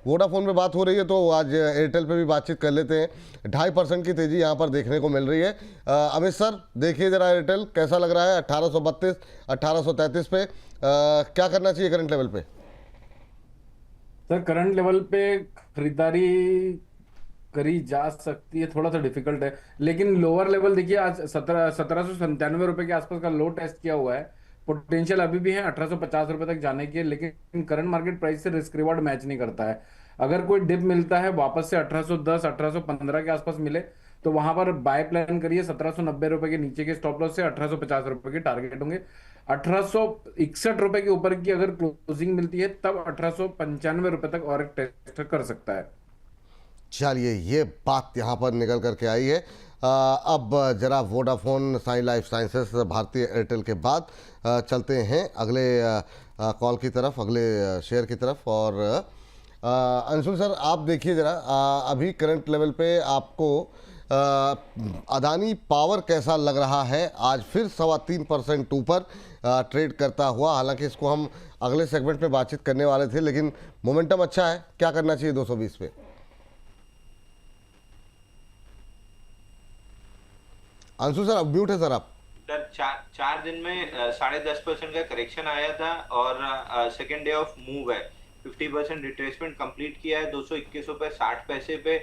Vodafone पे बात हो रही है तो आज एयरटेल पे भी बातचीत कर लेते हैं। 2.5% की तेजी यहाँ पर देखने को मिल रही है। अमित सर देखिए जरा एयरटेल कैसा लग रहा है 1832 1833 पे, क्या करना चाहिए करंट लेवल पे? सर करंट लेवल पे खरीदारी करी जा सकती है, थोड़ा सा डिफिकल्ट है, लेकिन लोअर लेवल देखिए आज 1797 रुपए के आसपास का लो टेस्ट किया हुआ है। पोटेंशियल अभी भी है 1850 रुपए तक जाने की, लेकिन करंट मार्केट प्राइस से रिस्क रिवॉर्ड मैच नहीं करता है। अगर कोई डिप मिलता है वापस से 1810 1815 के आसपास मिले तो वहां पर बाय प्लान करिए। 1790 रुपए के नीचे के स्टॉप लॉस से 1850 रुपए के टारगेट होंगे। 1861 रुपए के ऊपर की अगर क्लोजिंग मिलती है तब 1895 रुपए तक और एक टेस्ट कर सकता है। चलिए ये बात यहाँ पर निकल करके आई है। अब जरा वोडाफोन, साइन लाइफ साइंसेस, भारतीय एयरटेल के बाद चलते हैं अगले कॉल की तरफ, अगले शेयर की तरफ। और अंशुल सर आप देखिए जरा, अभी करंट लेवल पे आपको अदानी पावर कैसा लग रहा है? आज फिर 3.25% ऊपर ट्रेड करता हुआ, हालांकि इसको हम अगले सेगमेंट में बातचीत करने वाले थे, लेकिन मोमेंटम अच्छा है। क्या करना चाहिए 220 पे? अंशु सर अब म्यूट है सर आप। सर चार दिन में 10.5% का करेक्शन आया था और सेकेंड डे ऑफ मूव है। 50% रिट्रेसमेंट कंप्लीट किया है 221 रुपए 60 पैसे पे।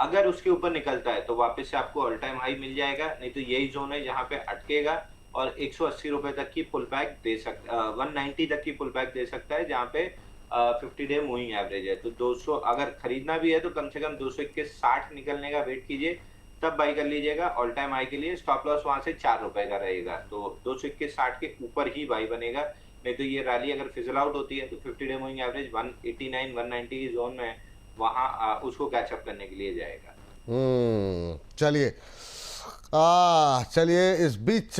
अगर उसके ऊपर निकलता है तो वापस से आपको ऑल टाइम हाई मिल जाएगा, नहीं तो यही जोन है जहां पे अटकेगा और 180 रुपए तक की पुल बैक दे सकता, 190 तक की पुल बैक दे सकता है, जहां पे 50 डे मूविंग एवरेज है। तो 200 अगर खरीदना भी है तो कम से कम 221.60 निकलने का वेट कीजिए, तब बाई कर लीजिएगा। ऑल टाइम हाई के लिए स्टॉप लॉस वहां से 4 रुपए का रहेगा, तो 221.60 के ऊपर ही बाई बनेगा। नहीं तो ये रैली अगर फिजल आउट होती है तो 50 डे मूविंग एवरेज 189 190 की जोन में वहां उसको कैचअप करने के लिए जाएगा। चलिए चलिए इस बीच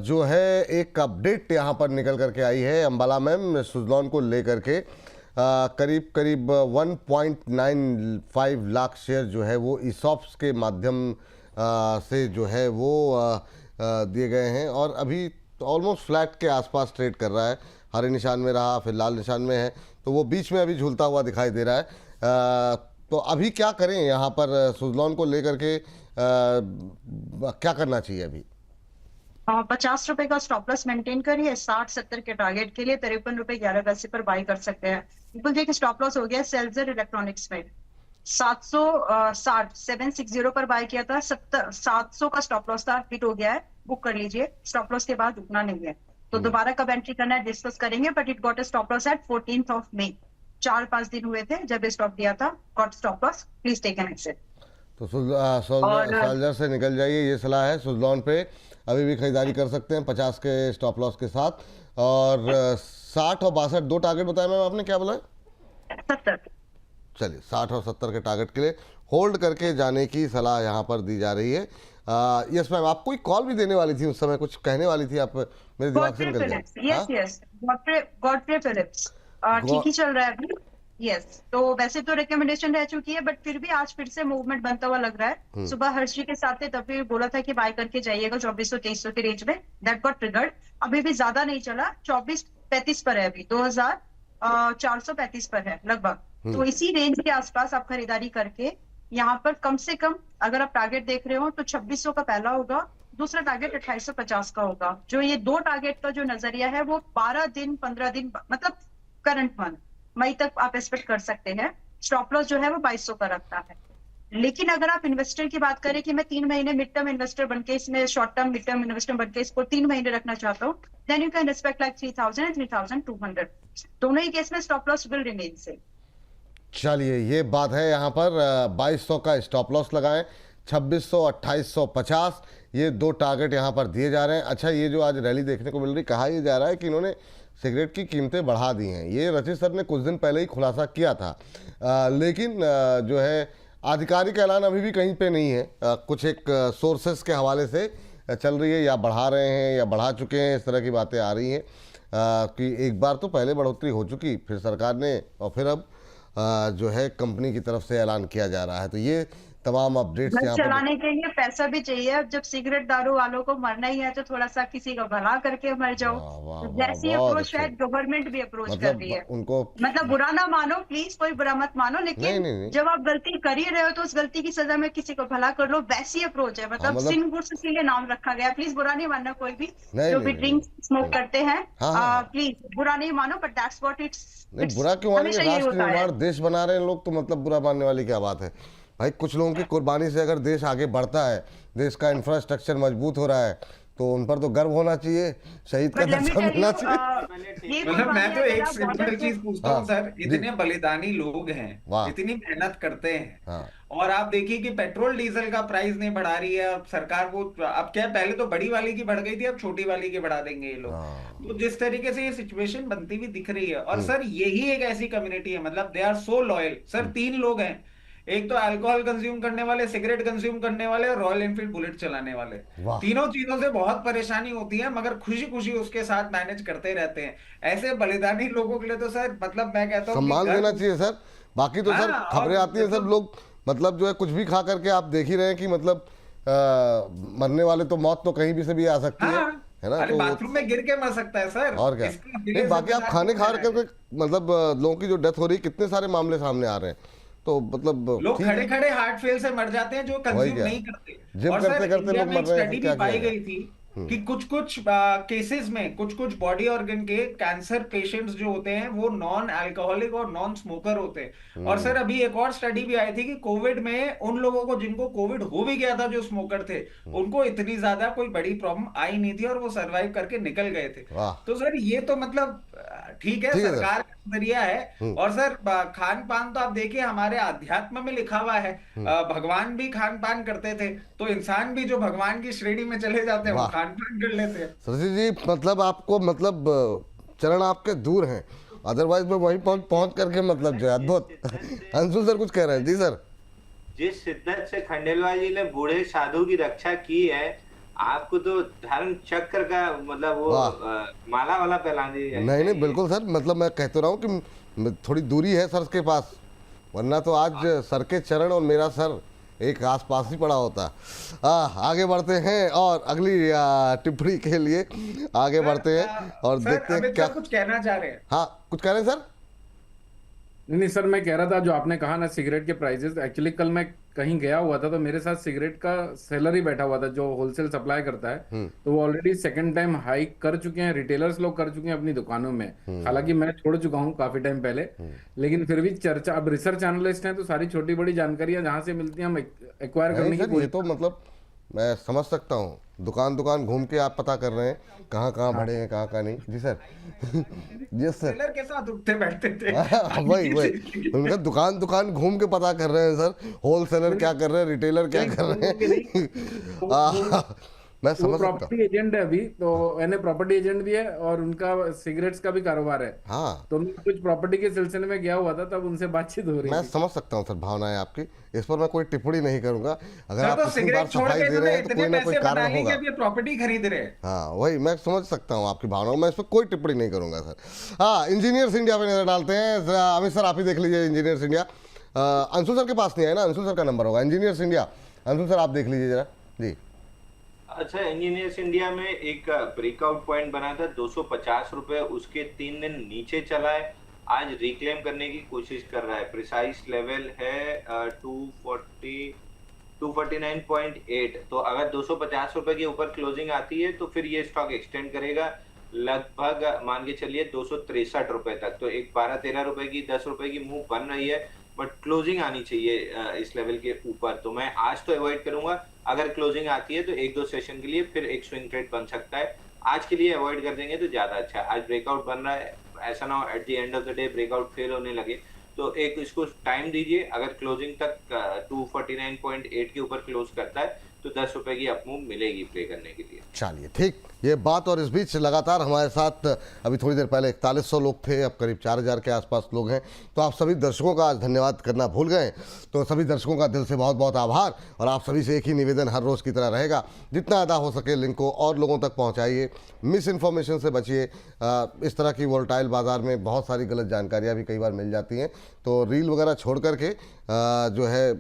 जो है एक अपडेट यहाँ पर निकल करके आई है अंबाला में सुजलॉन को लेकर के। करीब करीब 1.95 लाख शेयर जो है वो ईसॉप्स के माध्यम से जो है वो दिए गए हैं और अभी ऑलमोस्ट फ्लैट के आसपास ट्रेड कर रहा है। हरे निशान में रहा, फिर लाल निशान में है, तो वो बीच में अभी झूलता हुआ दिखाई दे रहा है। तो अभी क्या करें यहाँ पर सुजलॉन को लेकर के, क्या करना चाहिए अभी? 50 रुपए का स्टॉप लॉस मेंटेन करिए। 60-70 के टारगेट के लिए 53 रुपए 11 पैसे पर बाई कर सकते हैं। बिल्कुल देखिए स्टॉप लॉस हो गया सेल्जर इलेक्ट्रॉनिक्स में 760 पर बाय किया था। 700 का स्टॉप लॉस था, हिट हो गया है, बुक कर लीजिए। स्टॉप लॉस के बाद रुकना नहीं है, तो दोबारा कब एंट्री करना है डिस्कस करेंगे। But it got a stop loss at 14th May. 4-5 दिन हुए थे जब स्टॉप दिया था, got stop loss, please take an exit. तो सोल्जर से निकल जाइए, ये सलाह है। सुजलॉन पे अभी भी खरीदारी कर सकते हैं 50 के स्टॉप लॉस के साथ। और 60 और 62 दो टारगेट बताया मैम आपने, क्या बोला है? 70। चलिए 60 और 70 के टारगेट के लिए होल्ड करके जाने की सलाह यहाँ पर दी जा रही है। यस मैम, आप कोई कॉल भी देने वाली थी उस समय, कुछ कहने वाली थी आप, मेरे दिमाग से निकल गया। यस गॉडफ्रे फिलिप्स ठीक ही चल रहा है अभी। यस तो वैसे तो रिकमेंडेशन रह चुकी है, बट फिर भी आज फिर से मूवमेंट बनता हुआ लग रहा है। सुबह हर्षी के साथ थे तब भी बोला था कि बाय करके जाइएगा 2400-2300 के रेंज में। That got triggered. अभी भी ज्यादा नहीं चला, 2435 पर है अभी, 2435 पर है लगभग। तो इसी रेंज के आसपास आप खरीदारी करके यहाँ पर कम से कम अगर आप टारगेट देख रहे हो तो 2600 का पहला होगा, दूसरा टारगेट 2850 का होगा। जो ये दो टारगेट का जो नजरिया है वो 12 दिन 15 दिन मतलब करंट मंथ मई तक आप एक्सपेक्ट कर सकते हैं। स्टॉप लॉस जो है वो 2200 का रखता है। लेकिन अगर आप इन्वेस्टर की बात करें कि मैं 3 महीने मिड टर्म इन्वेस्टर बनके इसमें, short term mid term investor बनके इसको 3 महीने रखना चाहता हूँ, then you can expect like 3000 and 3200। दोनों ही केस में stop loss will remain same. चलिए ये बात है यहाँ पर 2200 का स्टॉप लॉस लगाएं, 2600 2850 ये दो टारगेट यहाँ पर दिए जा रहे हैं। अच्छा, ये जो आज रैली देखने को मिल रही, कहा यह जा रहा है कि इन्होंने सिगरेट की कीमतें बढ़ा दी हैं। ये रचित सर ने कुछ दिन पहले ही खुलासा किया था, लेकिन जो है आधिकारिक ऐलान अभी भी कहीं पे नहीं है। कुछ एक सोर्सेस के हवाले से चल रही है, या बढ़ा रहे हैं या बढ़ा चुके हैं, इस तरह की बातें आ रही हैं कि एक बार तो पहले बढ़ोतरी हो चुकी, फिर सरकार ने, और फिर अब जो है कंपनी की तरफ से ऐलान किया जा रहा है। तो ये तमाम अपडेट्स घर यहाँ पर। चलाने के लिए पैसा भी चाहिए। अब जब सिगरेट दारू वालों को मरना ही है तो थोड़ा सा किसी का भला करके मर जाओ। वाह वाह तो वाह, जैसी बहुत अप्रोच अच्छे। शायद गवर्नमेंट भी अप्रोच कर रही मतलब है। उनको मतलब बुरा ना मानो प्लीज, कोई बुरा मत मानो, नहीं लेकिन नहीं नहीं, जब आप गलती कर ही रहे हो तो उस गलती की सजा में किसी को भला कर लो, वैसी अप्रोच है। हाँ मतलब मतलब सिन गुड्स इसीलिए नाम रखा गया है। प्लीज बुरा नहीं मानना कोई भी नहीं जो नहीं भी नहीं ड्रिंक नहीं, स्मोक करते हैं। हाँ हाँ, प्लीज बुरा नहीं मानो, बट दैट्स व्हाट इट्स नहीं इट्स बुरा क्यों मानेंगे, हमेशा यही राष्ट्र होता है। निर्माण देश बना रहे हैं लोग, तो मतलब बुरा मानने वाली क्या बात है भाई। कुछ लोगों की कुर्बानी से अगर देश आगे बढ़ता है, देश का इंफ्रास्ट्रक्चर मजबूत हो रहा है, तो उन पर तो गर्व होना चाहिए, शहीद का बट लेट मी दर्जा टेल मिलना यू, चाहिए। ये मतलब मैं कुर्बानियां तो अगर एक आप बॉर्डर सिंपल पे, चीज पूछता हाँ हूँ सर, जी, इतने बलिदानी लोग हैं, वाह, इतनी मेहनत करते हैं, हाँ और आप देखिए कि पेट्रोल डीजल का प्राइस नहीं बढ़ा रही है अब सरकार। वो अब क्या है, पहले तो बड़ी वाली की बढ़ गई थी, अब छोटी वाली की बढ़ा देंगे ये लोग। हाँ, तो जिस तरीके से ये सिचुएशन बनती हुई दिख रही है, और सर यही एक ऐसी कम्युनिटी है, मतलब they are so loyal sir. तीन लोग हैं, एक तो अल्कोहल कंज्यूम करने वाले, सिगरेट कंज्यूम करने वाले, और रॉयल एनफील्ड बुलेट चलाने वाले। वाह, तीनों चीजों से बहुत परेशानी होती है, मगर खुशी खुशी उसके साथ मैनेज करते रहते हैं। ऐसे बलिदानी लोगों के लिए तो सर, मतलब मैं कहता हूँ कि सम्मान देना गर्व। चाहिए सर। बाकी तो सर हाँ, खबरें और आती हैं, सब लोग मतलब जो है कुछ भी खा करके, आप देख ही रहे हैं कि मतलब मरने वाले तो मौत तो कहीं भी से भी आ सकती हाँ, है ना। अरे तो बाथरूम में गिर के मर सकता है सर, और क्या, इसका नहीं serious बाकी आप मजाक खाने नहीं खा कर रहा है। करके मतलब लोगों की जो डेथ हो रही है, कितने सारे मामले सामने आ रहे हैं, तो मतलब लोग ठीक खड़े है। खड़े हार्ट फेल से मर जाते हैं जो वही कंज्यूम क्या, नहीं करते। जिम और करते सर करते इंडिया लोग में मर एक रहे हैं, स्टडी फिर भी क्या किया पाई जाए। गई थी कि कुछ कुछ केसेस में, कुछ कुछ बॉडी ऑर्गन के कैंसर पेशेंट्स जो होते हैं वो नॉन अल्कोहलिक और नॉन स्मोकर होते हैं। और सर अभी एक और स्टडी भी आई थी कि कोविड में उन लोगों को जिनको कोविड हो भी गया था, जो स्मोकर थे, उनको इतनी ज्यादा कोई बड़ी प्रॉब्लम आई नहीं थी और वो सरवाइव करके निकल गए थे। वाह, तो सर ये तो मतलब ठीक है, ठीक है सर। सरकार का जरिया है। और सर खान पान तो आप देखिए, हमारे अध्यात्म में लिखा हुआ है, भगवान भी खान पान करते थे, तो इंसान भी जो भगवान की श्रेणी में चले जाते हैं वो वाह। खान पान कर लेते हैं। सरसी जी, मतलब आपको मतलब चरण आपके दूर हैं, अदरवाइज मैं वहीं पहुंच करके मतलब जो है अद्भुत। अंशुल सर कुछ कह रहे हैं जी सर। जिस शिद्दत से खंडेलवाल जी ने बूढ़े साधु की रक्षा की है, आपको तो धर्म चक्र का मतलब वो माला वाला पहना दी है। नहीं नहीं बिल्कुल सर, मतलब मैं कहते रहा हूँ कि थोड़ी दूरी है सर के पास, वरना तो आज सर के चरण और मेरा सर एक आसपास ही पड़ा होता। आगे बढ़ते हैं और अगली टिप्पणी के लिए आगे बढ़ते हैं और सर, देखते हैं अमित क्या सर कुछ कहना चाह रहे हैं। हाँ कुछ कह रहे हैं सर। नहीं सर, मैं कह रहा था जो आपने कहा ना सिगरेट के प्राइसेस, एक्चुअली कल मैं कहीं गया हुआ था तो मेरे साथ सिगरेट का सेलर ही बैठा हुआ था जो होलसेल सप्लाई करता है। तो वो ऑलरेडी सेकंड टाइम हाइक कर चुके हैं, रिटेलर्स लोग कर चुके हैं अपनी दुकानों में। हालांकि मैं छोड़ चुका हूँ काफी टाइम पहले, लेकिन फिर भी चर्चा, अब रिसर्च एनालिस्ट हैं तो सारी छोटी बड़ी जानकारियां जहां से मिलती हैं हम एक्वायर करने नहीं की सर, ये कोशिश। तो मतलब मैं समझ सकता हूँ, दुकान दुकान घूम के आप पता कर रहे हैं कहाँ कहाँ बढ़े हैं कहाँ कहाँ नहीं। जी सर। जी सर। सेलर के साथ उठते बैठते थे। वही उनका दुकान दुकान घूम के पता कर रहे हैं सर, होलसेलर क्या कर रहे हैं, रिटेलर क्या कर रहे हैं। मैं वो समझ सकता हूँ। प्रॉपर्टी एजेंट है अभी, तो यानी प्रॉपर्टी एजेंट भी है और उनका सिगरेट्स का भी कारोबार है। हाँ तो मैं कुछ प्रॉपर्टी के सिलसिले में गया हुआ था, तब उनसे बातचीत हो रही मैं थी। समझ सकता हूँ सर भावनाएं आपकी, इस पर मैं कोई टिप्पणी नहीं करूंगा। अगर आप तो इतनी बार सिगरेट छोड़ सफाई के दे इन्होंने रहे हैं तो इतने कोई ना कोई पैसे कारण बनाए कि होगा। अब ये प्रॉपर्टी खरीद रहे हैं। हाँ वही मैं समझ सकता हूँ आपकी भावनाओं में, इस पर कोई टिप्पणी नहीं करूंगा सर। हाँ, इंजीनियर्स इंडिया पे नजर डालते हैं। अमित सर आप ही देख लीजिए इंजीनियर्स इंडिया। अंशुल सर के पास नहीं है ना, अंशुल सर का नंबर होगा इंजीनियर्स इंडिया। अंशुल सर आप देख लीजिए जरा जी। अच्छा, इंजीनियर्स इंडिया में एक ब्रेकआउट पॉइंट बना था 250 रुपए, उसके 3 दिन नीचे चला है, आज रिक्लेम करने की कोशिश कर रहा है। प्रिसाइज लेवल है 249.8। तो अगर 250 रुपए के ऊपर क्लोजिंग आती है तो फिर ये स्टॉक एक्सटेंड करेगा लगभग मान के चलिए 263 रुपए तक। तो एक 12-13 रुपए की 10 रुपए की मूव बन रही है, बट क्लोजिंग आनी चाहिए इस लेवल के ऊपर। तो मैं आज तो अवॉइड करूंगा, अगर क्लोजिंग आती है तो 1-2 सेशन के लिए फिर एक स्विंग ट्रेड बन सकता है। आज के लिए अवॉइड कर देंगे तो ज्यादा अच्छा है। आज ब्रेकआउट बन रहा है, ऐसा ना हो at the end of the day breakout fail होने लगे। तो एक इसको टाइम दीजिए, अगर क्लोजिंग तक 249.8 के ऊपर क्लोज करता है तो 10 रुपए की अपमूव मिलेगी प्ले करने के लिए। चलिए ठीक, ये बात। और इस बीच लगातार हमारे साथ अभी थोड़ी देर पहले 4100 लोग थे, अब करीब 4000 के आसपास लोग हैं। तो आप सभी दर्शकों का आज धन्यवाद करना भूल गए, तो सभी दर्शकों का दिल से बहुत बहुत आभार। और आप सभी से एक ही निवेदन हर रोज़ की तरह रहेगा, जितना अदा हो सके लिंक को और लोगों तक पहुंचाइए, मिस इन्फॉर्मेशन से बचिए। इस तरह की वोलेटाइल बाज़ार में बहुत सारी गलत जानकारियाँ भी कई बार मिल जाती हैं, तो रील वगैरह छोड़ करके जो है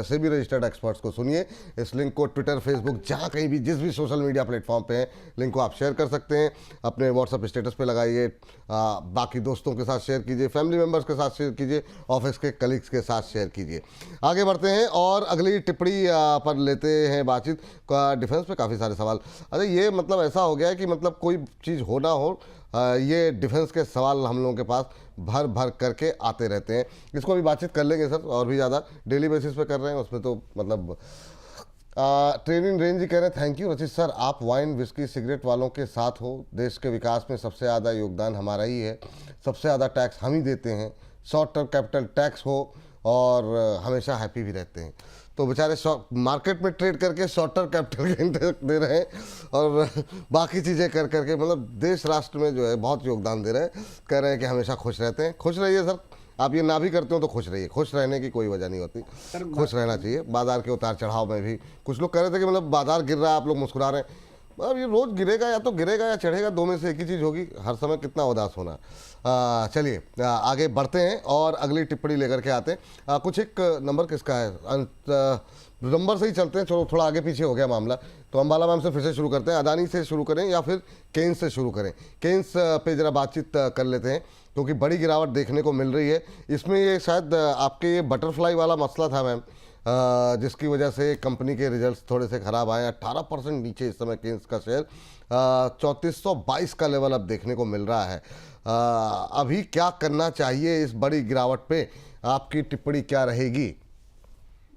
सेबी रजिस्टर्ड एक्सपर्ट्स को सुनिए। इस लिंक को ट्विटर, फेसबुक, जहाँ कहीं भी जिस भी सोशल मीडिया प्लेटफॉर्म पे हैं, लिंक को आप शेयर कर सकते हैं, अपने व्हाट्सएप स्टेटस पे लगाइए, बाकी दोस्तों के साथ शेयर कीजिए, फैमिली मेम्बर्स के साथ शेयर कीजिए, ऑफिस के कलीग्स के साथ शेयर कीजिए। आगे बढ़ते हैं और अगली टिप्पणी पर लेते हैं बातचीत का। डिफेंस पे काफ़ी सारे सवाल। अरे ये मतलब ऐसा हो गया है कि मतलब कोई चीज़ हो ना हो, ये डिफेंस के सवाल हम लोगों के पास भर भर करके आते रहते हैं। इसको भी बातचीत कर लेंगे सर, और भी ज़्यादा डेली बेसिस पे कर रहे हैं उसमें तो मतलब ट्रेनिंग रेंज जी कह रहे हैं थैंक यू रचित सर, आप वाइन विस्की सिगरेट वालों के साथ हो। देश के विकास में सबसे ज़्यादा योगदान हमारा ही है, सबसे ज़्यादा टैक्स हम ही देते हैं, शॉर्ट टर्म कैपिटल टैक्स हो और हमेशा हैप्पी भी रहते हैं। तो बेचारे मार्केट में ट्रेड करके शॉर्ट टर्म कैपिटल गेन दे रहे हैं और बाकी चीज़ें कर करके मतलब देश राष्ट्र में जो है बहुत योगदान दे रहे हैं। कह रहे हैं कि हमेशा खुश रहते हैं। खुश रहिए सर, आप ये ना भी करते हो तो खुश रहिए, खुश रहने की कोई वजह नहीं होती, खुश रहना चाहिए। बाजार के उतार चढ़ाव में भी कुछ लोग कह रहे थे कि मतलब बाजार गिर रहा है, आप लोग मुस्कुरा रहे हैं। अब ये रोज़ गिरेगा, या तो गिरेगा या चढ़ेगा, दो में से एक ही चीज़ होगी। हर समय कितना उदास होना। चलिए आगे बढ़ते हैं और अगली टिप्पणी लेकर के आते हैं। कुछ एक नंबर किसका है, नंबर से ही चलते हैं, चलो थोड़ा आगे पीछे हो गया मामला। तो अम्बाला मैम से फिर से शुरू करते हैं, अदानी से शुरू करें या फिर केन्स से शुरू करें। केन्स पे ज़रा बातचीत कर लेते हैं क्योंकि बड़ी गिरावट देखने को मिल रही है इसमें। ये शायद आपके ये बटरफ्लाई वाला मसला था मैम, जिसकी वजह से कंपनी के रिजल्ट्स थोड़े से ख़राब आए। 18% नीचे इस समय केन्स का शेयर, 3422 का लेवल अब देखने को मिल रहा है। अभी क्या करना चाहिए इस बड़ी गिरावट पे, आपकी टिप्पणी क्या रहेगी?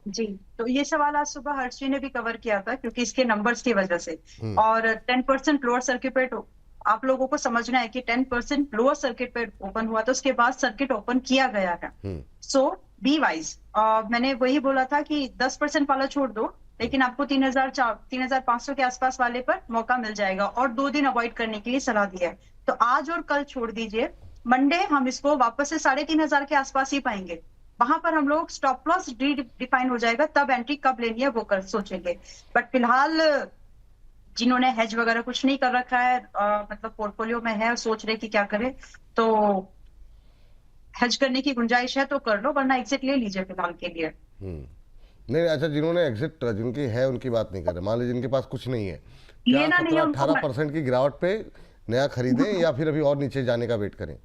जी, तो ये सवाल आज सुबह हर्षी ने भी कवर किया था क्योंकि इसके नंबर्स की वजह से। और 10% लोअर सर्किट पे आप लोगों को समझना है कि 10% लोअर सर्किट पे ओपन हुआ, तो उसके बाद सर्किट ओपन किया गया है। सो बी वाइज। मैंने वही बोला था कि 10% वाला छोड़ दो, लेकिन आपको 3500 के आसपास वाले पर मौका मिल जाएगा और 2 दिन अवॉइड करने के लिए सलाह दी है। तो आज और कल छोड़ दीजिए, मंडे हम इसको वापस से 3500 के आसपास ही पाएंगे। वहां पर हम लोग स्टॉप लॉस डिफाइन हो जाएगा, तब एंट्री कब लेनी है वो कर सोचेंगे। बट फिलहाल जिन्होंने हेज वगैरह कुछ नहीं कर रखा है, मतलब पोर्टफोलियो में है, सोच रहे कि क्या करें, तो हेज करने की गुंजाइश है तो कर लो, वरना एग्जिट ले लीजिए फिलहाल के लिए। नहीं, अच्छा, जिन्होंने एग्जिट, जिनकी है उनकी बात नहीं कर रहे, मान लीजिए जिनके पास कुछ नहीं है, क्या 17-18% की गिरावट पे नया खरीदें या फिर अभी और नीचे जाने का वेट करें?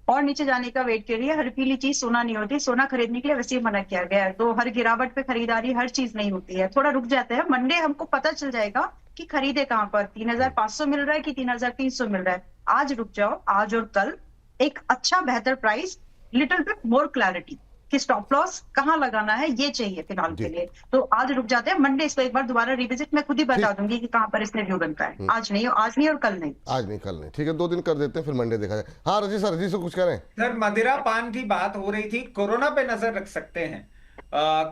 और नीचे जाने का वेट करिए। हर पीली चीज सोना नहीं होती, सोना खरीदने के लिए वैसे ही मना किया गया है। तो हर गिरावट पे खरीदारी हर चीज नहीं होती है, थोड़ा रुक जाते हैं। मंडे हमको पता चल जाएगा कि खरीदे कहाँ पर, 3500 मिल रहा है कि 3300 मिल रहा है। आज रुक जाओ, आज और कल एक अच्छा बेहतर price, little bit more clarity कि स्टॉप लॉस कहाँ लगाना है, ये चाहिए फिलहाल के लिए। तो आज रुक जाते हैं, मंडे इसको एक बार दोबारा रिविजिट मैं खुद ही बता दूंगी कि कहाँ पर इसमें व्यू बनता है। आज नहीं और कल नहीं। आज नहीं, कल नहीं, ठीक है, 2 दिन कर देते हैं, फिर मंडे देखा जाए। हाँ रजी से कुछ कह रहे हैं सर? मदिरा पान की बात हो रही थी, कोरोना पे नजर रख सकते हैं।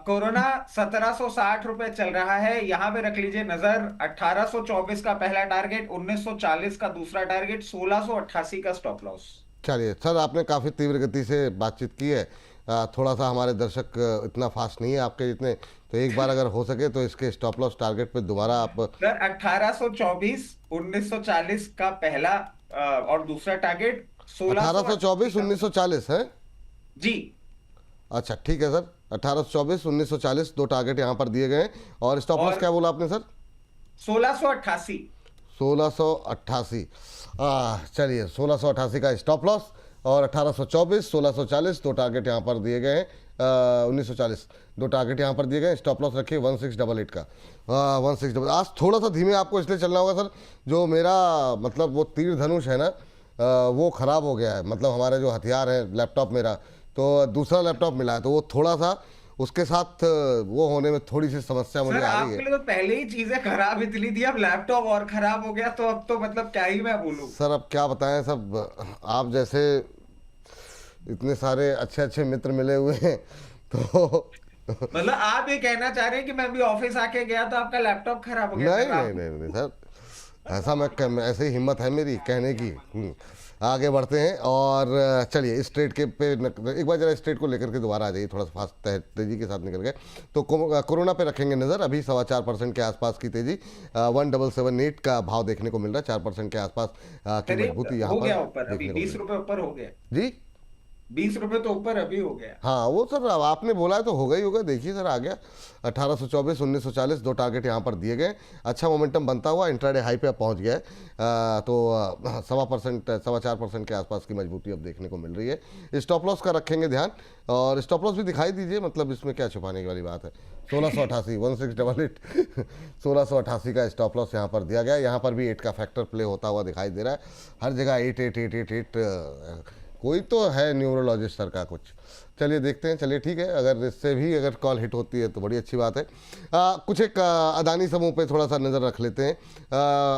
कोरोना 1760 रुपए चल रहा है, यहाँ पे रख लीजिए नजर। 1824 का पहला टारगेट, 1940 का दूसरा टारगेट, 1688 का स्टॉप लॉस। चलिए सर, आपने काफ़ी तीव्र गति से बातचीत की है, थोड़ा सा हमारे दर्शक इतना फास्ट नहीं है आपके जितने, तो एक बार अगर हो सके तो इसके स्टॉप लॉस टारगेट पे दोबारा आप। सर 1824, 1940 का पहला और दूसरा टारगेट 1824, 1940 है जी। अच्छा ठीक है सर, 1824, 1940 2 टारगेट यहाँ पर दिए गए। और स्टॉप लॉस क्या बोला आपने सर? 1688। 1688, चलिए 1688 का स्टॉप लॉस और 1824, 1640 2 टारगेट यहाँ पर दिए गए हैं। 1940 2 टारगेट यहाँ पर दिए गए। स्टॉप लॉस रखिए 1688 का। 1688 आज थोड़ा सा धीमे आपको इसलिए चलना होगा सर, जो मेरा मतलब वो तीर धनुष है ना, वो ख़राब हो गया है। मतलब हमारे जो हथियार है, लैपटॉप मेरा, तो दूसरा लैपटॉप मिला है, तो वो थोड़ा सा उसके साथ वो होने में थोड़ी सी समस्या मुझे आ रही है। आपके लिए तो पहले ही चीजें खराब इतनी थी, अब लैपटॉप और खराब हो गया, तो अब तो मतलब क्या ही मैं बोलूं सर। अब क्या बताएं सब, आप जैसे इतने सारे अच्छे अच्छे मित्र मिले हुए हैं, तो मतलब आप ये कहना चाह रहे हैं कि मैं भी ऑफिस आके गया तो आपका लैपटॉप खराब हो गया? नहीं सर, ऐसा मैं ऐसे ही हिम्मत है मेरी कहने की। आगे बढ़ते हैं और चलिए इस ट्रेड के पे एक बार जरा इस ट्रेड को लेकर के दोबारा आ जाइए, थोड़ा सा फास्ट तेजी के साथ निकल गए। तो कोरोना पे रखेंगे नज़र, अभी 4.25% के आसपास की तेजी, 1778 का भाव देखने को मिल रहा है, 4% के आसपास की मजबूती यहाँ पर ऊपर, अभी 20 रुपए ऊपर हो गया जी। ₹20 तो ऊपर अभी हो गया। हाँ वो सर अब आपने बोला है तो होगा ही होगा। देखिए सर आ गया 1824, 1940 दो टारगेट यहाँ पर दिए गए। अच्छा मोमेंटम बनता हुआ इंट्राडे हाई पे पहुँच गया है। तो 4.25% के आसपास की मजबूती अब देखने को मिल रही है। स्टॉप लॉस का रखेंगे ध्यान, और स्टॉप लॉस भी दिखाई दीजिए, मतलब इसमें क्या छुपाने की वाली बात है। 1688 1688 1688 का स्टॉप लॉस यहाँ पर दिया गया। यहाँ पर भी 8 का फैक्टर प्ले होता हुआ दिखाई दे रहा है। हर जगह 8 कोई तो है न्यूरोलॉजिस्ट सर का कुछ। चलिए देखते हैं। चलिए ठीक है, अगर इससे भी अगर कॉल हिट होती है तो बड़ी अच्छी बात है। कुछ एक अदानी समूह पे थोड़ा सा नज़र रख लेते हैं।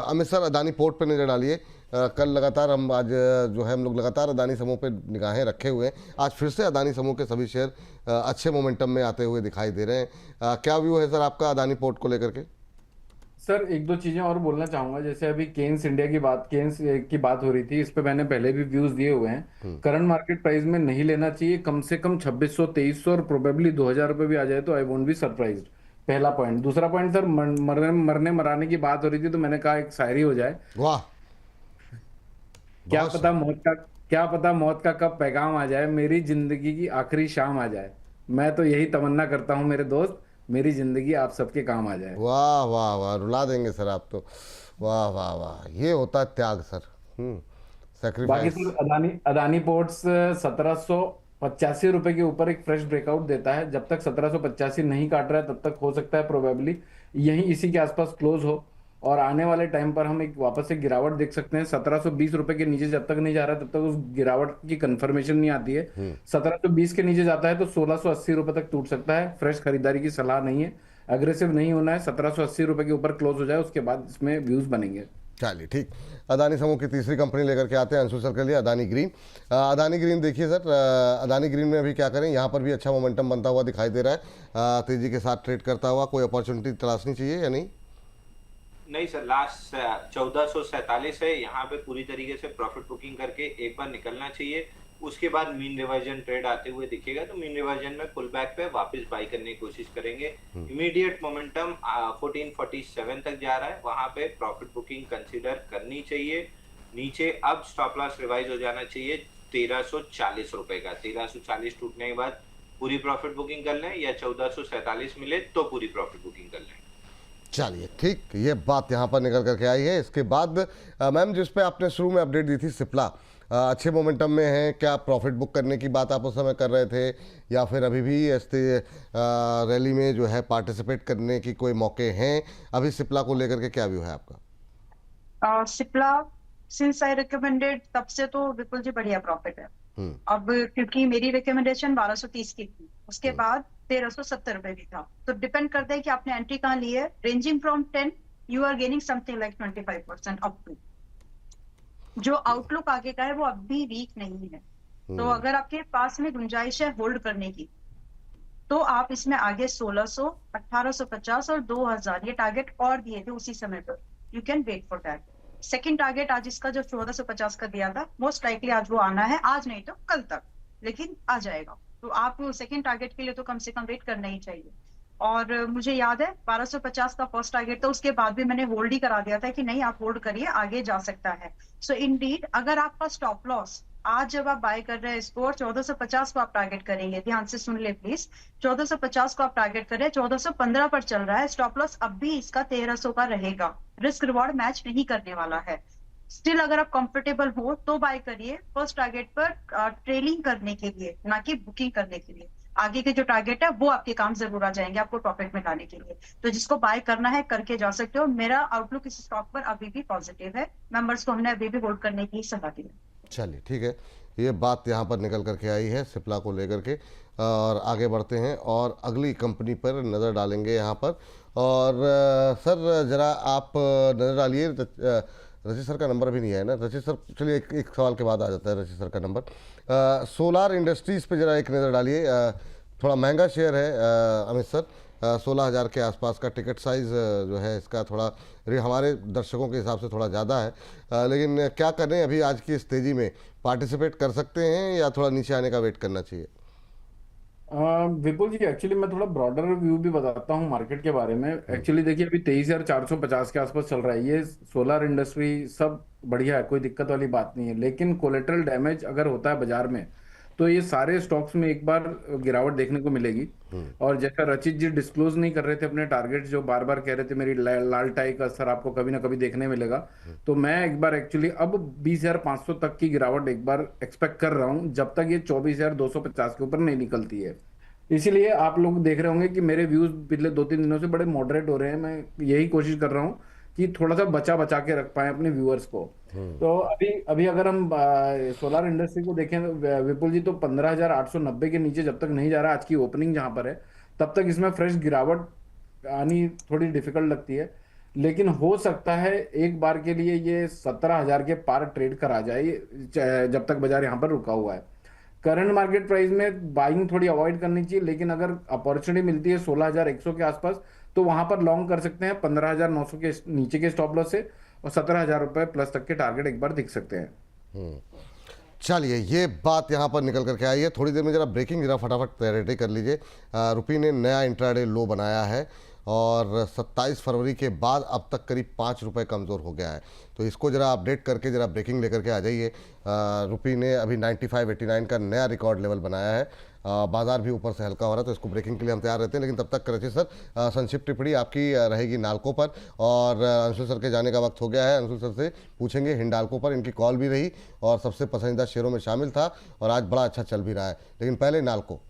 अमित सर अदानी पोर्ट पे नज़र डालिए। कल लगातार हम आज जो है हम लोग लगातार अदानी समूह पे निगाहें रखे हुए हैं। आज फिर से अदानी समूह के सभी शेयर अच्छे मोमेंटम में आते हुए दिखाई दे रहे हैं। क्या व्यू है सर आपका अदानी पोर्ट को लेकर के? सर एक दो चीजें और बोलना चाहूंगा। जैसे अभी केन्स की बात हो रही थी, इस पे मैंने पहले भी व्यूज दिए हुए हैं। करंट मार्केट प्राइस में नहीं लेना चाहिए, कम से कम 2600 2300 और प्रोबेबली 2000 रुपये भी आ जाए तो आई वोंट बी सरप्राइज्ड। पहला पॉइंट। दूसरा पॉइंट सर, मरने मराने की बात हो रही थी तो मैंने कहा एक शायरी हो जाए। वाह, क्या बहुत पता मौत का क्या पता मौत का कब पैगाम आ जाए, मेरी जिंदगी की आखिरी शाम आ जाए। मैं तो यही तमन्ना करता हूँ मेरे दोस्त, मेरी जिंदगी आप सबके काम आ जाए। वाह वाह वाह, रुला देंगे सर आप तो। वाह वाह वाह, ये होता है त्याग सर। बाकी सेक्रीफाइस। सर अदानी पोर्ट्स 1785 रुपए के ऊपर एक फ्रेश ब्रेकआउट देता है। जब तक 1785 नहीं काट रहा है तब तक हो सकता है प्रोबेबली यहीं इसी के आसपास क्लोज हो, और आने वाले टाइम पर हम एक वापस से गिरावट देख सकते हैं। 1720 रुपए के नीचे जब तक नहीं जा रहा है तब तक उस गिरावट की कंफर्मेशन नहीं आती है। 1720 के नीचे जाता है तो 1680 रुपए तक टूट सकता है। फ्रेश खरीदारी की सलाह नहीं है, अग्रेसिव नहीं होना है। 1780 रुपए के ऊपर क्लोज हो जाए उसके बाद इसमें व्यूज बनेंगे। चलिए ठीक। अदानी समूह की तीसरी कंपनी लेकर के आते हैं अंशु सर के लिए, अदानी ग्रीन। अदानी ग्रीन देखिए सर, अदानी ग्रीन में अभी क्या करें, यहाँ पर भी अच्छा मोमेंटम बनता हुआ दिखाई दे रहा है। तेजी के साथ ट्रेड करता हुआ कोई अपॉर्चुनिटी तलाशनी चाहिए या नहीं? नहीं सर, लास्ट 1447 है, यहाँ पे पूरी तरीके से प्रॉफिट बुकिंग करके एक बार निकलना चाहिए। उसके बाद मीन रिवर्जन ट्रेड आते हुए दिखेगा तो मीन रिवर्जन में पुल बैक पे वापस बाई करने की कोशिश करेंगे। इमीडिएट मोमेंटम 1447 तक जा रहा है, वहां पे प्रॉफिट बुकिंग कंसीडर करनी चाहिए। नीचे अब स्टॉप लॉस रिवाइज हो जाना चाहिए 1340 रुपए का। 1340 टूटने के बाद पूरी प्रॉफिट बुकिंग कर लें, या 1447 मिले तो पूरी प्रॉफिट बुकिंग कर लें। चलिए ठीक, ये बात यहाँ पर निकल करके आई है। इसके बाद मैम जिस पे आपने शुरू में अपडेट दी थी सिप्ला, अच्छे मोमेंटम में है, क्या प्रॉफिट बुक करने की बात आप उस समय कर रहे थे, या फिर अभी भी ऐसे रैली में जो है पार्टिसिपेट करने की कोई मौके हैं? अभी सिप्ला को लेकर के क्या व्यू है आपका? सिप्ला सिंस आई रिकमेंडेड तब से तो बिल्कुल जी बढ़िया प्रॉफिट है। अब क्योंकि मेरी रिकमेंडेशन 1230 की थी, उसके बाद 1370 रुपए भी था, तो डिपेंड करता है कि आपने एंट्री कहाँ ली है। Ranging from 10 you are gaining something like 25% up to. जो आउटलुक आगे का है वो अभी वीक नहीं है, तो अगर आपके पास में गुंजाइश है होल्ड करने की तो आप इसमें आगे 1600, 1850 और 2000 ये टारगेट और दिए थे उसी समय पर, you can wait for that. Second target आज इसका जो 1450 का दिया था, मोस्ट लाइकली आज वो आना है, आज नहीं तो कल तक, लेकिन आ जाएगा। तो आप सेकंड टारगेट के लिए तो कम से कम वेट करना ही चाहिए। और मुझे याद है 1250 का फर्स्ट टारगेट था, उसके बाद भी मैंने होल्ड ही करा दिया था कि नहीं आप होल्ड करिए, आगे जा सकता है। सो इंडीड अगर आपका स्टॉप लॉस आज जब आप बाय कर रहे हैं इसको और 1450 को आप टारगेट करेंगे, ध्यान से सुन ले प्लीज, 1450 को आप टारगेट कर रहे हैं, 1415 पर चल रहा है, स्टॉप लॉस अब भी इसका 1300 का रहेगा, रिस्क रिवॉर्ड मैच नहीं करने वाला है। स्टिल अगर आप कंफर्टेबल हो तो बाय करिए फर्स्ट टारगेट पर, ट्रेलिंग करने के लिए ना कि बुकिंग करने के लिए। आगे के जो टारगेट है वो आपके काम जरूर आ जाएंगे आपको प्रॉफिट में लाने के लिए, तो जिसको बाय करना है करके जा सकते हो। मेरा आउटलुक इस स्टॉक पर अभी भी पॉजिटिव है, मेंबर्स को हमने अभी भी होल्ड करने की सलाह दी है। चलिए ठीक है, ये बात यहाँ पर निकल करके आई है सिप्ला को लेकर के, और आगे बढ़ते हैं और अगली कंपनी पर नज़र डालेंगे यहाँ पर। और सर ज़रा आप नज़र डालिए, रचित सर का नंबर भी नहीं आया ना रचित सर, चलिए एक सवाल के बाद आ जाता है रचित सर का नंबर। सोलार इंडस्ट्रीज़ पे ज़रा एक नज़र डालिए, थोड़ा महंगा शेयर है अमित सर, 16,000 के आसपास का टिकट साइज़ जो है इसका थोड़ा हमारे दर्शकों के हिसाब से थोड़ा ज़्यादा है, लेकिन क्या करें अभी आज की इस तेज़ी में, पार्टिसिपेट कर सकते हैं या थोड़ा नीचे आने का वेट करना चाहिए? विपुल जी, एक्चुअली मैं थोड़ा ब्रॉडर व्यू भी बताता हूँ मार्केट के बारे में। एक्चुअली देखिए अभी 23,450 के आसपास चल रहा है, ये सोलर इंडस्ट्री सब बढ़िया है, कोई दिक्कत वाली बात नहीं है। लेकिन कोलेटरल डैमेज अगर होता है बाजार में तो ये सारे स्टॉक्स में एक बार गिरावट देखने को मिलेगी। और जैसा रचित जी डिस्क्लोज नहीं कर रहे थे अपने टारगेट, जो बार बार कह रहे थे मेरी लाल टाई का असर आपको कभी ना कभी देखने मिलेगा, तो मैं एक बार एक्चुअली अब 20,500 तक की गिरावट एक बार एक्सपेक्ट कर रहा हूं, जब तक ये 24,250 के ऊपर नहीं निकलती है। इसीलिए आप लोग देख रहे होंगे कि मेरे व्यूज पिछले 2-3 दिनों से बड़े मॉडरेट हो रहे हैं। मैं यही कोशिश कर रहा हूँ कि थोड़ा सा बचा बचा के रख पाए अपने व्यूअर्स को। तो अभी अभी अगर हम सोलार इंडस्ट्री को देखें विपुल जी, तो 15,890 के नीचे जब तक नहीं जा रहा, आज की ओपनिंग जहां पर है, तब तक इसमें फ्रेश गिरावट आनी थोड़ी डिफिकल्ट लगती है। लेकिन हो सकता है एक बार के लिए ये 17,000 के पार ट्रेड करा जाए, जब तक बाजार यहाँ पर रुका हुआ है। करंट मार्केट प्राइस में बाइंग थोड़ी अवॉइड करनी चाहिए, लेकिन अगर अपॉर्चुनिटी मिलती है 16,100 के आसपास, तो वहां पर लॉन्ग कर सकते हैं 15,900 के नीचे के स्टॉप लॉस से, और 17,000 रुपए प्लस तक के टारगेट एक बार दिख सकते हैं। चलिए, ये बात यहाँ पर निकल करके आई है। थोड़ी देर में जरा ब्रेकिंग जरा फटाफट तैयारी कर लीजिए। रुपये ने नया इंट्राडे लो बनाया है और 27 फरवरी के बाद अब तक करीब 5 रुपये कमज़ोर हो गया है। तो इसको जरा अपडेट करके जरा ब्रेकिंग लेकर के आ जाइए। रुपये ने अभी 95.89 का नया रिकॉर्ड लेवल बनाया है। बाजार भी ऊपर से हल्का हो रहा है, तो इसको ब्रेकिंग के लिए हम तैयार रहते हैं। लेकिन तब तक रचित सर, संक्षिप्त टिप्पणी आपकी रहेगी नाल्को पर, और अंशुल सर के जाने का वक्त हो गया है। अंशुल सर से पूछेंगे हिंडाल्को पर, इनकी कॉल भी रही और सबसे पसंदीदा शेयरों में शामिल था और आज बड़ा अच्छा चल भी रहा है। लेकिन पहले नाल्को।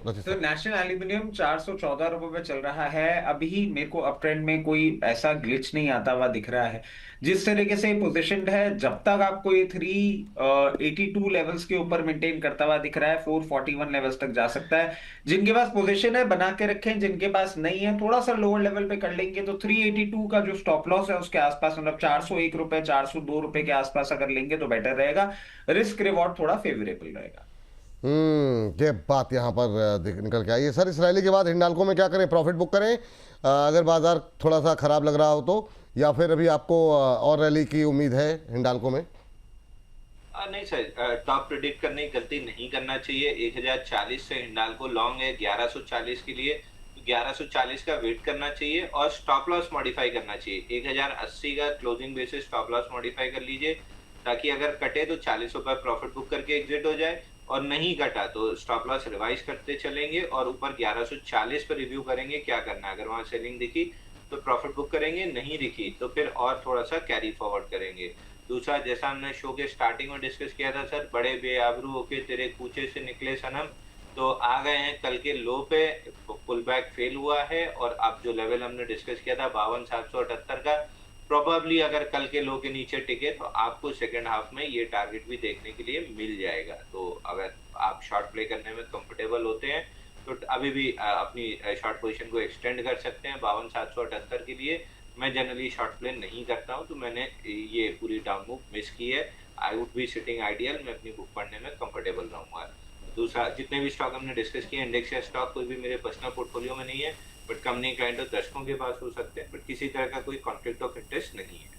तो नेशनल एल्यूमिनियम 414 रुपए पे चल रहा है। अभी मेरे को अप ट्रेंड में कोई ऐसा ग्लिच नहीं आता हुआ दिख रहा है। जिस तरीके से पोजीशनड है, जब तक आपको ये 382 लेवल्स के ऊपर मेंटेन करता हुआ दिख रहा है, 441 लेवल्स तक जा सकता है। जिनके पास पोजीशन है बना के रखें, जिनके पास नहीं है थोड़ा सा लोअर लेवल पे कर लेंगे तो 382 का जो स्टॉप लॉस है उसके आसपास, मतलब 401 रुपए 402 रुपए के आसपास अगर लेंगे तो बेटर रहेगा। रिस्क रिवॉर्ड थोड़ा फेवरेबल रहेगा। ये बात यहाँ पर निकल के आई है। सर, इस रैली के बाद हिंडाल्को में क्या करें? प्रॉफिट बुक करें अगर बाजार थोड़ा सा खराब लग रहा हो तो, या फिर अभी आपको और रैली की उम्मीद है हिंडाल्को में? नहीं सर, टॉप प्रिडिक्ट करने की गलती नहीं करना चाहिए। 1040 से हिंडाल्को लॉन्ग है 1140 के लिए, 1140 का वेट करना चाहिए और स्टॉप लॉस मॉडिफाई करना चाहिए। 1080 का closing basis stop loss modify कर लीजिए, ताकि अगर कटे तो 40 रुपए प्रॉफिट बुक करके एग्जिट हो जाए, और नहीं कटा तो स्टॉप लॉस रिवाइज करते चलेंगे और ऊपर 1140 पर रिव्यू करेंगे क्या करना है। अगर वहां सेलिंग दिखी तो प्रॉफिट बुक करेंगे, नहीं दिखी तो फिर और थोड़ा सा कैरी फॉरवर्ड करेंगे। दूसरा, जैसा हमने शो के स्टार्टिंग में डिस्कस किया था सर, बड़े बेआबरू होके तेरे कूचे से निकले सनम, तो आ गए हैं कल के लो पे। पुल बैक फेल हुआ है और अब जो लेवल हमने डिस्कस किया था 52,778 का, प्रोबेबली अगर कल के लो के नीचे टिके तो आपको सेकंड हाफ में ये टारगेट भी देखने के लिए मिल जाएगा। तो अगर आप शॉर्ट प्ले करने में कंफर्टेबल होते हैं तो अभी भी अपनी शॉर्ट पोजीशन को एक्सटेंड कर सकते हैं 52,778 के लिए। मैं जनरली शॉर्ट प्ले नहीं करता हूं, तो मैंने ये पूरी डाउन मूव मिस की है। I would be sitting ideal, मैं अपनी बुक पढ़ने में कंफर्टेबल रहूंगा। दूसरा, जितने भी स्टॉक हमने डिस्कस किए, इंडेक्स या स्टॉक कोई भी मेरे पर्सनल पोर्टफोलियो में नहीं है, बट कंपनी क्लाइंट और दर्शकों के पास हो सकते हैं, बट किसी तरह का कोई कॉन्फ्लिक्ट ऑफ इंटरेस्ट नहीं है।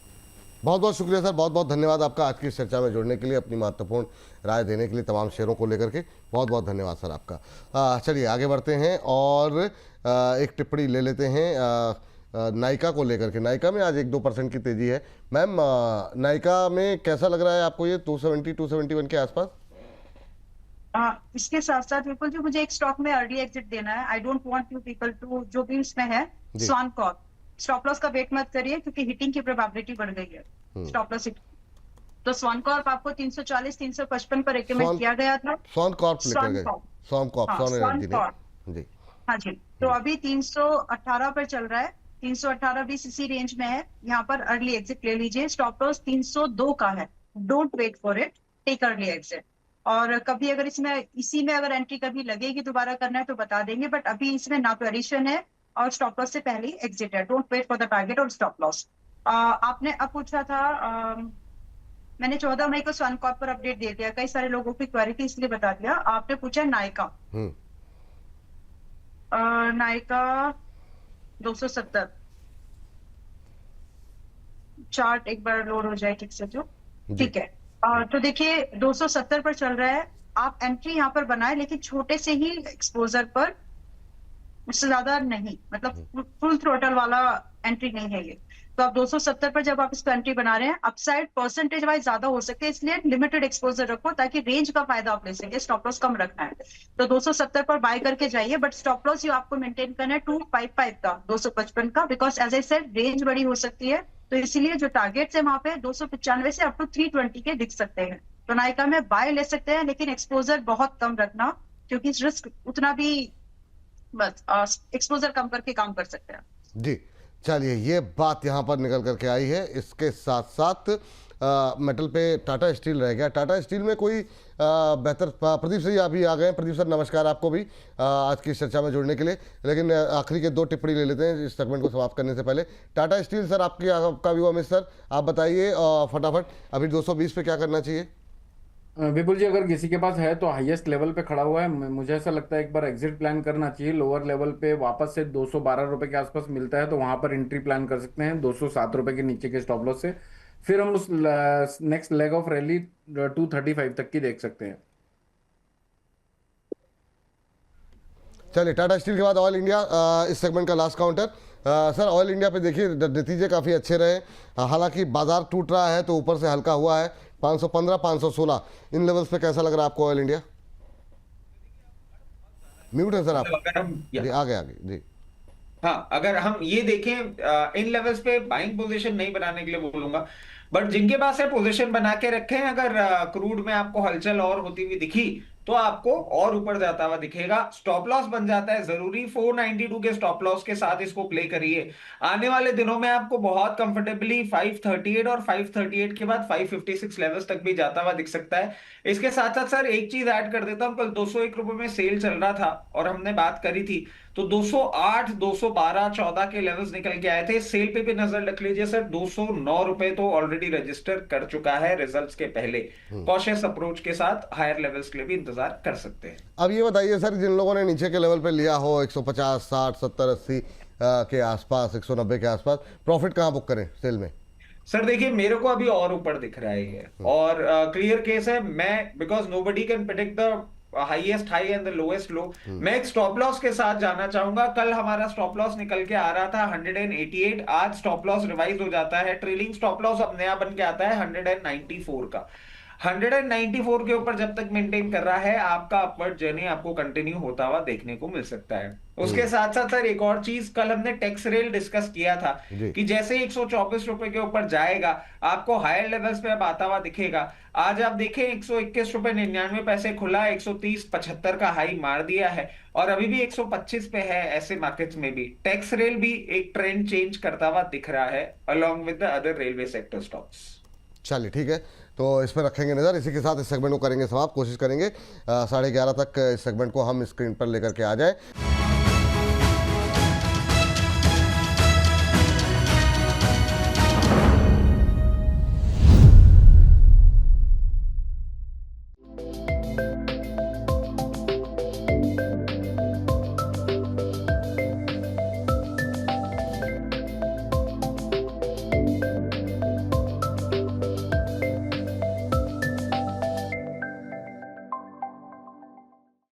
बहुत बहुत शुक्रिया सर, बहुत बहुत धन्यवाद आपका आज की इस चर्चा में जुड़ने के लिए, अपनी महत्वपूर्ण राय देने के लिए तमाम शेयरों को लेकर के। बहुत बहुत धन्यवाद सर आपका। चलिए आगे बढ़ते हैं और एक टिप्पणी ले लेते हैं नायका को लेकर के। नायका में आज 1-2% की तेजी है। मैम, नायका में कैसा लग रहा है आपको ये 270-271 के आसपास? इसके साथ साथ बिल्कुल जो मुझे एक स्टॉक में अर्ली एग्जिट देना है। I don't want you people to, जो भी इसमें है स्वान कॉर्प, स्टॉप लॉस का वेट मत करिए क्योंकि हिटिंग की प्रोबेबिलिटी बढ़ गई है स्टॉप लॉस हिट। तो स्वान कॉर्प आपको 340-355 पर रिकमेंड किया गया था। स्वान कॉर्प लेकर गए, स्वान कॉर्प जी। हाँ जी, तो अभी 318 पर चल रहा है, 318 भी इसी रेंज में है। यहाँ पर अर्ली एग्जिट ले लीजिए। स्टॉप लॉस 302 का है, don't wait for it, take early exit. और कभी अगर इसी में अगर एंट्री कभी लगेगी दोबारा करना है तो बता देंगे, बट अभी इसमें ना तो एडिशन है और स्टॉप लॉस से पहले ही एग्जिट है। Don't wait for the target और स्टॉप लॉस। आपने अब पूछा था, मैंने 14 मई को स्वान कॉर्प पर अपडेट दे दिया, कई सारे लोगों की क्वेरी थी इसलिए बता दिया। आपने पूछा नायका, नायका 270 चार्ट एक बार लोड हो जाए ठीक से, जो ठीक है। तो देखिए 270 पर चल रहा है। आप एंट्री यहाँ पर बनाए, लेकिन छोटे से ही एक्सपोजर पर उससे ज्यादा नहीं, मतलब फुल थ्रोटल वाला एंट्री नहीं है ये। तो आप 270 पर जब आप इसको एंट्री बना रहे हैं, अपसाइड परसेंटेज वाइज ज्यादा हो सके, इसलिए लिमिटेड एक्सपोजर रखो ताकि रेंज का फायदा आप ले सके, स्टॉप लॉस कम रखना है। तो 270 पर बाय करके जाइए, बट स्टॉप लॉस आपको मेंटेन करना है 255 का, 255 का, because as I said range बड़ी हो सकती है। तो इसीलिए जो टारगेट्स है वहां पे 295 से अप टू 320 के दिख सकते हैं। तो नायका में बाय ले सकते हैं, लेकिन एक्सपोजर बहुत कम रखना, क्योंकि रिस्क उतना भी, बस एक्सपोजर कम करके काम कर सकते हैं। जी चलिए, ये बात यहाँ पर निकल करके आई है। इसके साथ साथ मेटल पे टाटा स्टील रह गया। टाटा स्टील में कोई बेहतर, प्रदीप जी आप भी आ गए हैं। प्रदीप सर नमस्कार आपको भी आज की इस चर्चा में जुड़ने के लिए। लेकिन आखिरी के 2 टिप्पणी ले लेते हैं इस सेगमेंट को समाप्त करने से पहले। टाटा स्टील सर, आपका व्यू अमित सर, आप बताइए फटाफट, अभी 220 पे क्या करना चाहिए? विपुल जी, अगर किसी के पास है तो हाईएस्ट लेवल पे खड़ा हुआ है, मुझे ऐसा लगता है एक बार एग्जिट प्लान करना चाहिए। लोअर लेवल पे वापस से 212 रुपए के आसपास मिलता है तो वहां पर एंट्री प्लान कर सकते हैं 207 रुपए के नीचे के स्टॉप लॉस से। फिर हम उस नेक्स्ट लेग ऑफ रैली 235 तक की देख सकते हैं। चलिए, टाटा स्टील के बाद ऑयल इंडिया इस सेगमेंट का last counter. Sir, oil India पे देखिए नतीजे काफ़ी अच्छे रहे। हालांकि बाजार टूट रहा है तो ऊपर से हल्का हुआ है, 515 516 इन लेवल्स पे कैसा लग रहा है आपको ऑयल इंडिया? म्यूट है सर आप? अगर हम जी आगे आगे जी। हाँ, अगर हम ये देखें इन लेवल्स पे बाइंग पोजीशन नहीं बनाने के लिए बोलूंगा, बट जिनके पास है पोजीशन बना के रखें। अगर क्रूड में आपको हलचल और होती हुई दिखी तो आपको और ऊपर जाता हुआ दिखेगा। स्टॉप लॉस बन जाता है जरूरी, 492 के स्टॉप लॉस के साथ इसको प्ले करिए। आने वाले दिनों में आपको बहुत कंफर्टेबली 538 और 538 के बाद 556 लेवल्स तक भी जाता हुआ दिख सकता है। इसके साथ साथ सर एक चीज ऐड कर देता हूं, कल 201 रुपए में सेल चल रहा था और हमने बात करी थी तो 208, 212, 14 के लेवल्स निकल के आए थे। सेल पे भी नजर रख लीजिए सर, 209 रुपए तो ऑलरेडी रजिस्टर कर चुका है रिजल्ट्स के पहले। कॉशियस अप्रोच के साथ हायर लेवल्स के लिए भी इंतजार कर सकते हैं। अब ये बताइए सर, जिन लोगों ने नीचे के लेवल पे लिया हो 150, 60, 70, 80 के आसपास, 190 के आसपास, प्रॉफिट कहाँ बुक करें सेल में? सर देखिए, मेरे को अभी और ऊपर दिख रहा है ये, और क्लियर केस है। मैं, because nobody can predict the highest high and the lowest low, मैं एक स्टॉप लॉस के साथ जाना चाहूंगा। कल हमारा स्टॉप लॉस निकल के आ रहा था 188, आज स्टॉप लॉस रिवाइज हो जाता है, ट्रेलिंग स्टॉप लॉस अब नया बन के आता है 194 का। 194 के ऊपर जब तक मेंटेन कर रहा है, आपका अपवर्ड जर्नी आपको कंटिन्यू होता हुआ देखने को मिल सकता है। उसके साथ साथ सर एक और चीज, कल हमने टेक्स रेल डिस्कस किया था कि जैसे 124 रुपए के ऊपर जाएगा आपको हायर लेवल्स पे अब आता हुआ दिखेगा। आज आप देखें 121 रुपए 99 पैसे खुला, 130.75 का हाई मार दिया है और अभी भी 125 पे है। ऐसे मार्केट्स में भी टेक्स रेल भी एक ट्रेंड चेंज करता हुआ दिख रहा है along with the other railway sector stocks. चलिए ठीक है, तो इस पर रखेंगे नज़र। इसी के साथ इस सेगमेंट को करेंगे समाप्त। कोशिश करेंगे 11:30 तक इस सेगमेंट को हम स्क्रीन पर लेकर के आ जाए।